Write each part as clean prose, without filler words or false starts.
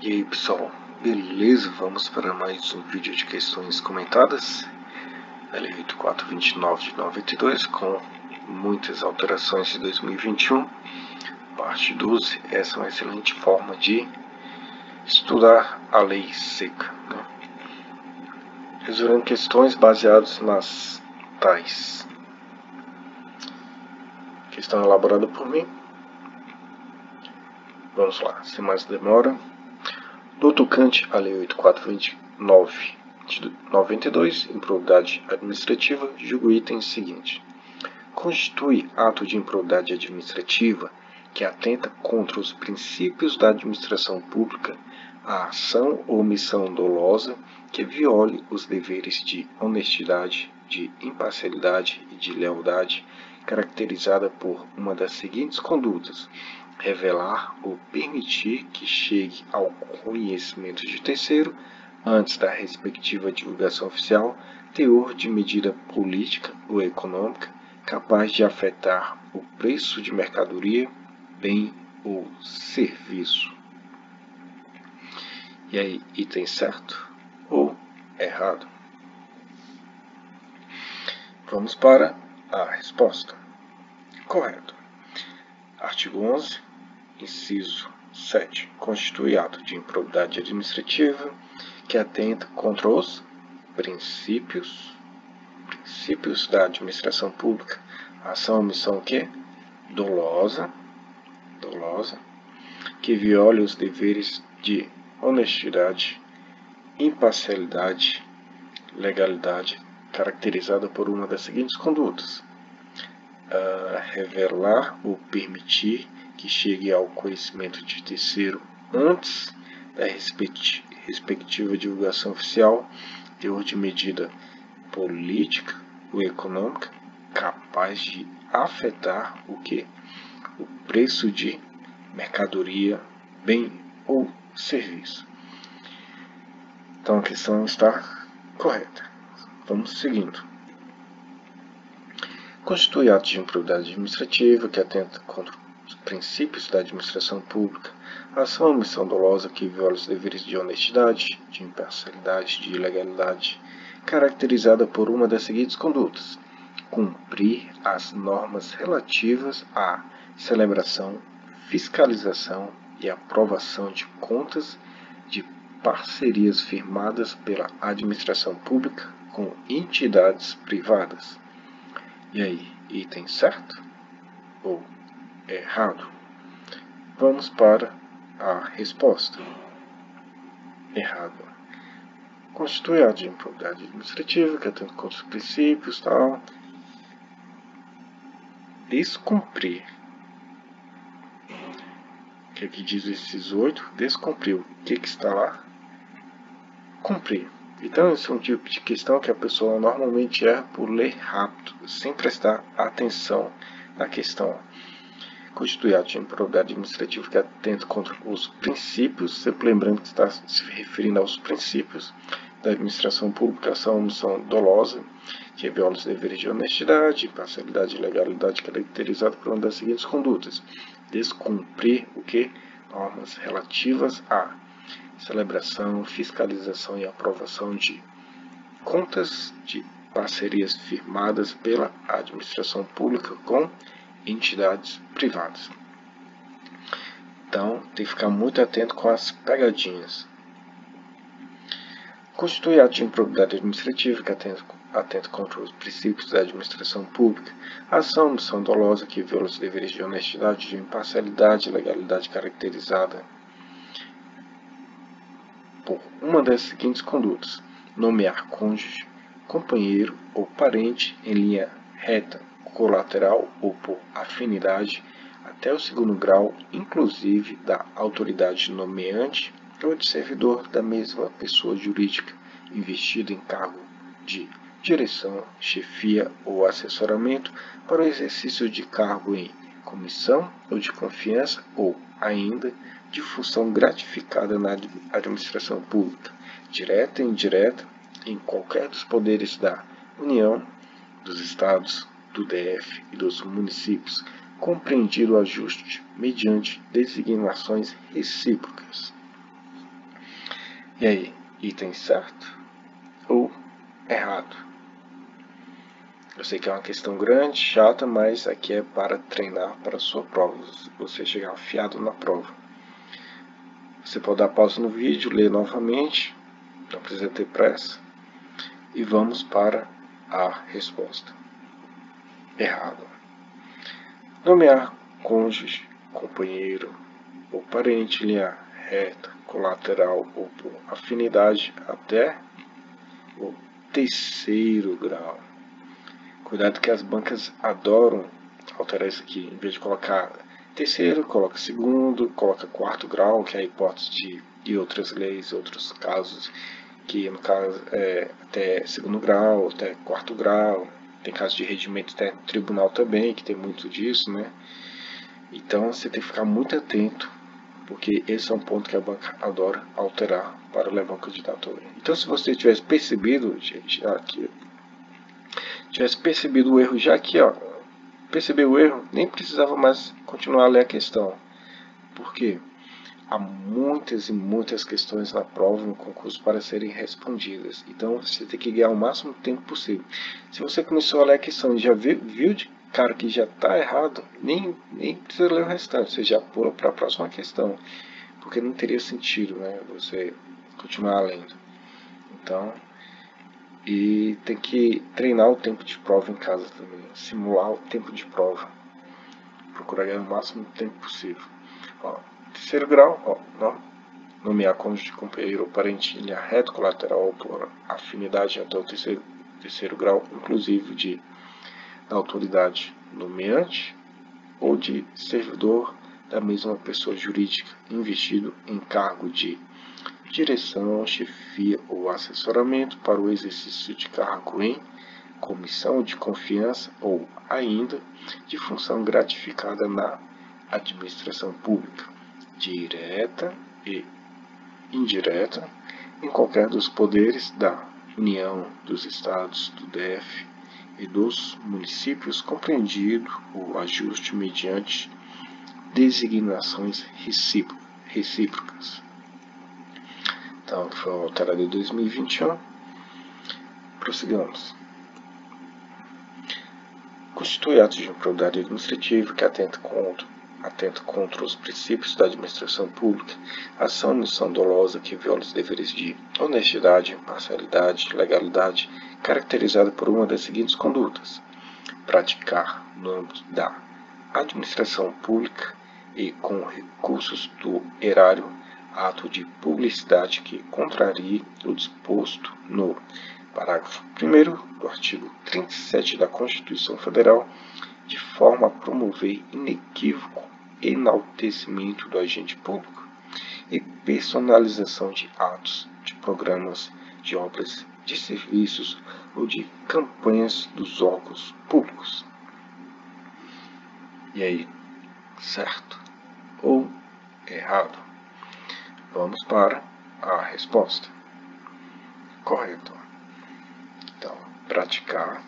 E aí pessoal, beleza? Vamos para mais um vídeo de questões comentadas da Lei 8429 de 92 com muitas alterações de 2021, parte 12. Essa é uma excelente forma de estudar a lei seca, né? Resolvendo questões baseadas nas tais. Questão elaborada por mim. Vamos lá, sem mais demora. No tocante à Lei 8429 de 92, improbidade administrativa, julgo o item seguinte. Constitui ato de improbidade administrativa que atenta contra os princípios da administração pública a ação ou omissão dolosa que viole os deveres de honestidade, de imparcialidade e de lealdade, caracterizada por uma das seguintes condutas: revelar ou permitir que chegue ao conhecimento de terceiro, antes da respectiva divulgação oficial, teor de medida política ou econômica capaz de afetar o preço de mercadoria, bem ou serviço. E aí, item certo ou errado? Vamos para a resposta. Correto. Artigo 11, inciso 7. Constitui ato de improbidade administrativa que atenta contra os princípios da administração pública, ação ou omissão que? Dolosa, que viole os deveres de honestidade, imparcialidade, legalidade, caracterizada por uma das seguintes condutas: revelar ou permitir que chegue ao conhecimento de terceiro antes da respectiva divulgação oficial, teor de medida política ou econômica capaz de afetar o que? O preço de mercadoria, bem ou serviço. Então a questão está correta. Vamos seguindo. Constitui ato de improbidade administrativa que atenta contra os princípios da administração pública, ação ou omissão dolosa que viola os deveres de honestidade, de imparcialidade, de legalidade, caracterizada por uma das seguintes condutas: cumprir as normas relativas à celebração, fiscalização e aprovação de contas de parcerias firmadas pela administração pública com entidades privadas. E aí, item certo ou errado? Vamos para a resposta. Errado. Constitui ato de improbidade administrativa que atenta contra os princípios, tal. Descumprir. O que aqui diz esses 8? Descumprir. O que está lá? Cumprir. Então, esse é um tipo de questão que a pessoa normalmente erra por ler rápido, sem prestar atenção na questão. Constitui ato de improbidade administrativa que atenta contra os princípios, sempre lembrando que está se referindo aos princípios da administração pública, ação ou omissão dolosa, que viola os deveres de honestidade, imparcialidade e legalidade, caracterizado por uma das seguintes condutas: descumprir o que? Normas relativas à celebração, fiscalização e aprovação de contas de parcerias firmadas pela administração pública com entidades privadas. Então, tem que ficar muito atento com as pegadinhas. Constitui ato de improbidade administrativa que atenta contra os princípios da administração pública, ação ou omissão dolosa que viola os deveres de honestidade, de imparcialidade e legalidade, caracterizada por uma das seguintes condutas: nomear cônjuge, companheiro ou parente em linha reta, colateral ou por afinidade até o segundo grau, inclusive da autoridade nomeante ou de servidor da mesma pessoa jurídica investido em cargo de direção, chefia ou assessoramento para o exercício de cargo em comissão ou de confiança ou, ainda, de função gratificada na administração pública, direta e indireta, em qualquer dos poderes da União, dos Estados, do DF e dos municípios, compreendido o ajuste mediante designações recíprocas. E aí, item certo ou errado? Eu sei que é uma questão grande, chata, mas aqui é para treinar para a sua prova, você chegar afiado na prova. Você pode dar pausa no vídeo, ler novamente, não precisa ter pressa. E vamos para a resposta. Errado. Nomear cônjuge, companheiro ou parente em linha reta, colateral ou por afinidade até o terceiro grau. Cuidado que as bancas adoram alterar isso aqui. Em vez de colocar terceiro, coloca segundo, coloca quarto grau, que é a hipótese de outras leis, outros casos, que no caso é até segundo grau, até quarto grau. Tem casos de regimento até tribunal também, que tem muito disso, né? Então você tem que ficar muito atento, porque esse é um ponto que a banca adora alterar para levar o candidato ao erro. Então, se você tivesse percebido, já aqui, tivesse percebido o erro já aqui, ó, percebeu o erro, nem precisava mais continuar a ler a questão. Por quê? Há muitas e muitas questões na prova, no concurso, para serem respondidas. Então, você tem que ganhar o máximo tempo possível. Se você começou a ler a questão e já viu de cara que já está errado, nem precisa ler o restante. Você já pula para a próxima questão. Porque não teria sentido, né, você continuar lendo. Então, e tem que treinar o tempo de prova em casa também. Simular o tempo de prova. Procurar ganhar o máximo tempo possível. Ó, terceiro grau, ó, nomear cônjuge, companheiro ou parente em linha reta, colateral ou por afinidade até o terceiro grau, inclusive da autoridade nomeante ou de servidor da mesma pessoa jurídica investido em cargo de direção, chefia ou assessoramento para o exercício de cargo em comissão de confiança ou ainda de função gratificada na administração pública, direta e indireta, em qualquer dos poderes da União, dos Estados, do DF e dos municípios, compreendido o ajuste mediante designações recíprocas. Então, foi alterado em 2021. Prossigamos. Constitui atos de improbidade administrativa que atenta contra os princípios da administração pública, ação e omissão dolosa que viola os deveres de honestidade, imparcialidade, legalidade, caracterizada por uma das seguintes condutas: praticar no âmbito da administração pública e com recursos do erário ato de publicidade que contrarie o disposto no parágrafo 1º do artigo 37 da Constituição Federal, de forma a promover inequívoco enaltecimento do agente público e personalização de atos, de programas, de obras, de serviços ou de campanhas dos órgãos públicos. E aí, certo ou errado? Vamos para a resposta. Correto. Então, praticar.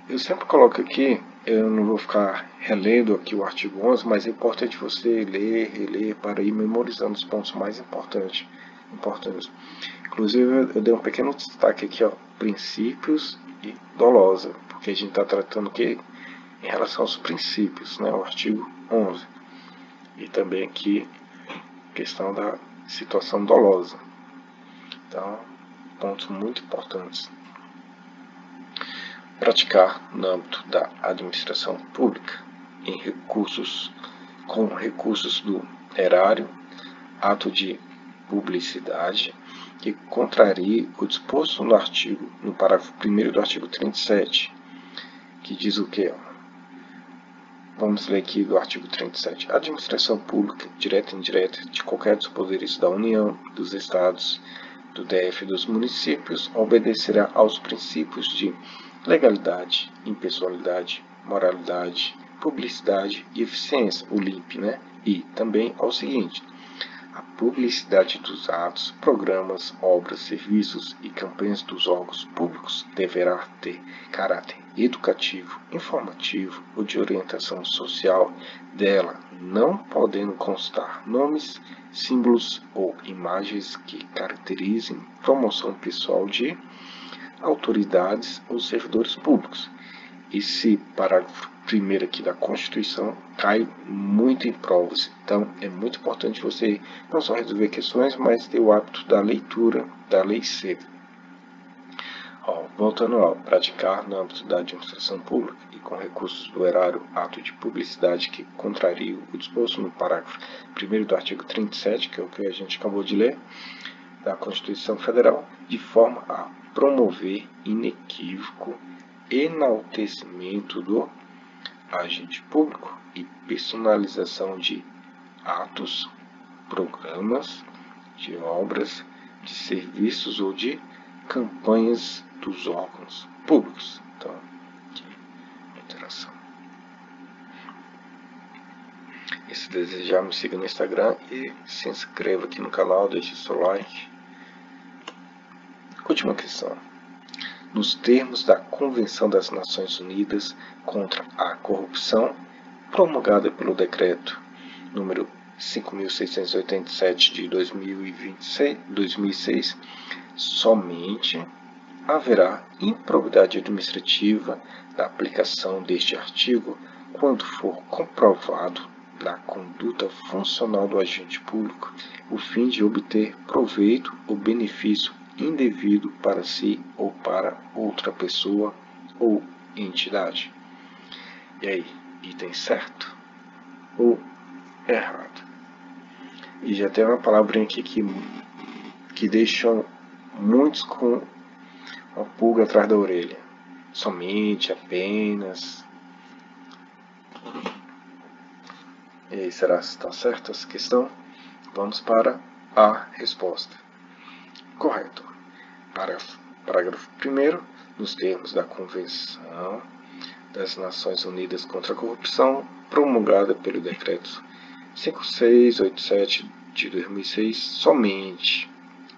Eu sempre coloco aqui, eu não vou ficar relendo aqui o artigo 11, mas é importante você ler, reler, para ir memorizando os pontos mais importantes. Inclusive, eu dei um pequeno destaque aqui, ó, princípios e dolosa, porque a gente está tratando aqui em relação aos princípios, né, o artigo 11. E também aqui, questão da situação dolosa. Então, pontos muito importantes. Praticar no âmbito da administração pública, com recursos do erário, ato de publicidade que contrarie o disposto no parágrafo 1º do artigo 37, que diz o quê? Vamos ler aqui do artigo 37. A administração pública, direta e indireta, de qualquer dos poderes da União, dos Estados, do DF e dos municípios, obedecerá aos princípios de legalidade, impessoalidade, moralidade, publicidade e eficiência, o LIMP, né? E também ao seguinte: a publicidade dos atos, programas, obras, serviços e campanhas dos órgãos públicos deverá ter caráter educativo, informativo ou de orientação social dela, não podendo constar nomes, símbolos ou imagens que caracterizem promoção pessoal de autoridades ou servidores públicos. Esse parágrafo primeiro aqui da Constituição cai muito em provas, então é muito importante você não só resolver questões, mas ter o hábito da leitura da lei cedo. Voltando ao praticar no âmbito da administração pública e com recursos do erário ato de publicidade que contraria o disposto no parágrafo 1º do artigo 37, que é o que a gente acabou de ler, da Constituição Federal, de forma a promover inequívoco enaltecimento do agente público e personalização de atos, programas, de obras, de serviços ou de campanhas dos órgãos públicos. Então, aqui, interação. E se desejar, me siga no Instagram e se inscreva aqui no canal, deixe seu like. Última questão. Nos termos da Convenção das Nações Unidas contra a Corrupção, promulgada pelo Decreto número 5.687 de 2006, somente haverá improbidade administrativa da aplicação deste artigo quando for comprovado na conduta funcional do agente público o fim de obter proveito ou benefício indevido para si ou para outra pessoa ou entidade. E aí, item certo ou errado? E já tem uma palavrinha aqui que deixa muitos com uma pulga atrás da orelha. Somente, apenas. E aí, será que está certa essa questão? Vamos para a resposta. Correto. Parágrafo 1º. Nos termos da Convenção das Nações Unidas contra a Corrupção, promulgada pelo Decreto 5687 de 2006, somente.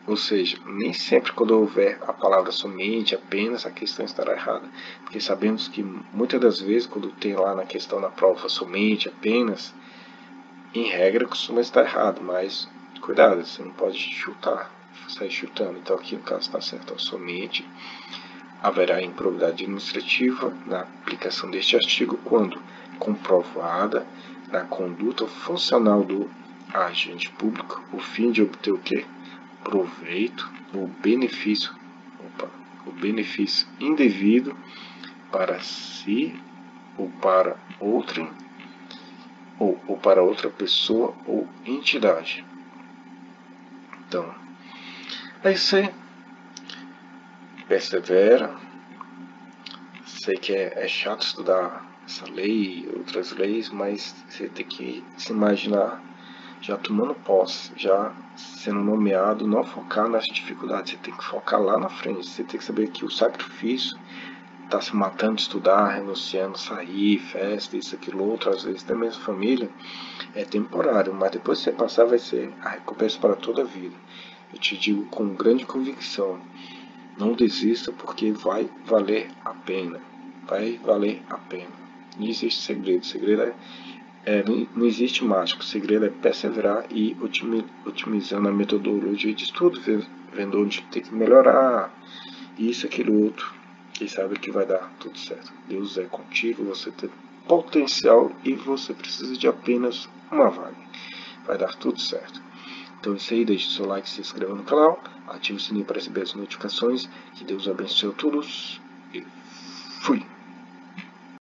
Ou seja, nem sempre quando houver a palavra somente, apenas, a questão estará errada. Porque sabemos que muitas das vezes, quando tem lá na questão na prova somente, apenas, em regra costuma estar errado. Mas cuidado, você não pode chutar, sair chutando. Então aqui no caso está certo, somente haverá improbidade administrativa na aplicação deste artigo quando comprovada na conduta funcional do agente público o fim de obter o quê? Proveito ou benefício, o benefício indevido para si ou para outrem ou para outra pessoa ou entidade. Então, é isso aí. Persevera. Sei que é chato estudar essa lei e outras leis, mas você tem que se imaginar já tomando posse, já sendo nomeado, não focar nas dificuldades, você tem que focar lá na frente, você tem que saber que o sacrifício está se matando de estudar, renunciando, sair, festa, isso, aquilo, outro, às vezes da mesma família, é temporário, mas depois que você passar vai ser a recompensa para toda a vida. Eu te digo com grande convicção, não desista porque vai valer a pena, vai valer a pena. Não existe segredo, segredo não existe mágico, o segredo é perseverar e otimizando a metodologia de estudo, vendo onde tem que melhorar, isso, aquilo, outro, e sabe que vai dar tudo certo. Deus é contigo, você tem potencial e você precisa de apenas uma vaga. Vai dar tudo certo. Então é isso aí, deixe seu like, se inscreva no canal, ative o sininho para receber as notificações, que Deus abençoe a todos e fui!